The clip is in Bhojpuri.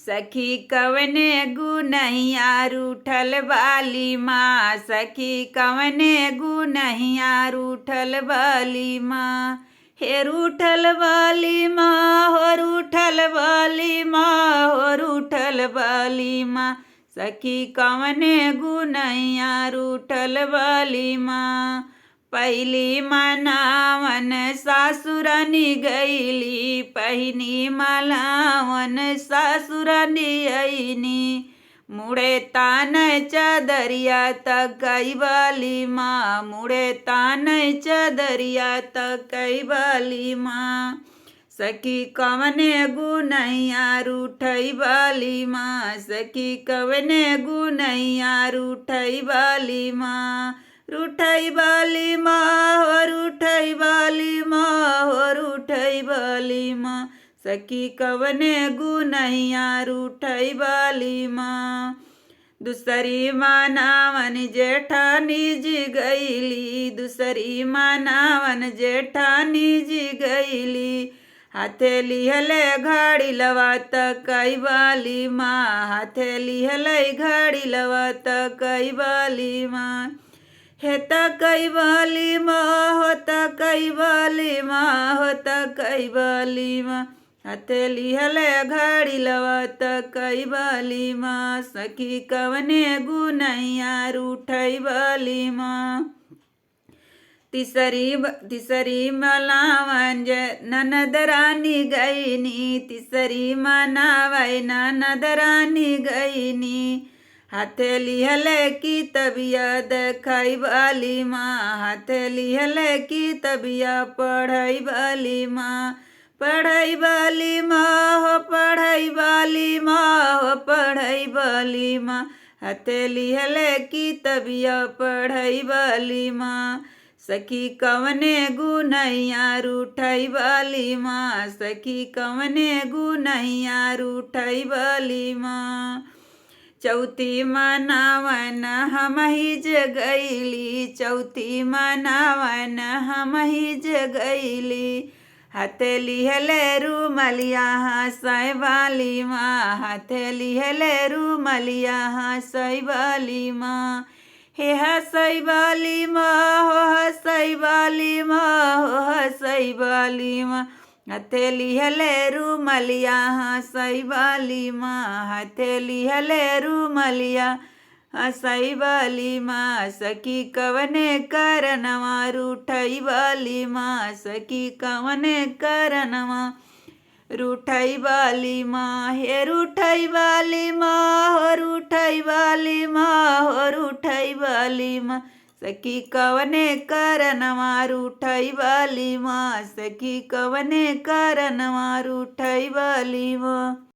सखी कवने गुनहिया रूठल बाली माँ, सखी कवने गुनहिया रूठल बाली माँ। हे रूठल बाली माँ हो रूठल बाली माँ हो रूठल बाली माँ, सखी कवने गुनहिया रूठल बाली माँ। पहली मनावन सासुरानी गईली, पहिनी मलावन सासुरानी आईनी। मुड़े तान चदरिया तकई बाली माँ, मुड़े तान चदरिया तकई बाली माँ। सखी कवने गुनहिया रूठई बाली माँ, सखी कवने गुनहिया रूठई बाली माँ। रूठई बाली माँ हो रूठई बाली माँ हो रूठई बाली माँ, सखी कवने गुनहिया रूठई बाली माँ। दूसरी मनावन जेठानी जी गईली, दूसरी मनावन जेठानी जी गईली। हाथे लिहले घड़ी लवा तकई बाली माँ, हाथे लिहले घड़ी लवा तकई बाली माँ। हे तकई बाली माँ हो तकई बाली माँ हो तकई बाली माँ, हाथे लिहले घड़ी लवा तकई बाली माँ। सखी कवने गुनहिया रूठई बाली माँ। तीसरी मनावन ननद रानी गईनी, तीसरी मनावै ननद रानी गईनी। हाथे लिहले की तबिया देखई बाली माँ, हाथे लिहले की तबिया पढ़ई बाली माँ। पढ़ई बाली माँ हो पढ़ई बाली माँ हो पढ़ई बाली माँ, हाथे लिहले की तबिया पढ़ई बाली माँ। सखी कवने गुनहिया रूठई बाली माँ, सखी कवने गुनहिया रूठई बाली माँ। चौथी मनावन हम ही जगईली, चौथी मनावन हम ही जगईली। हाथे लिहले रूमलिया हंसई बाली माँ, हाथे लिहले रूमलिया हंसई बाली माँ। हे हंसई बाली माँ हो हंसई बाली माँ हो हंसई बाली माँ, हाथे लिहले रूमलिया हंसई बाली माँ, हाथे लिहले रूमलिया हंसई बाली माँ। सखी कवने करनवा रूठई बाली माँ, सखी कवने करनवा रूठई बाली माँ। हे रूठई बाली माँ हो रूठई बाली माँ हो रूठई बाली माँ, सखी कवने करनवा रूठई बाली माँ, सखी कवने करनवा रूठई बाली माँ।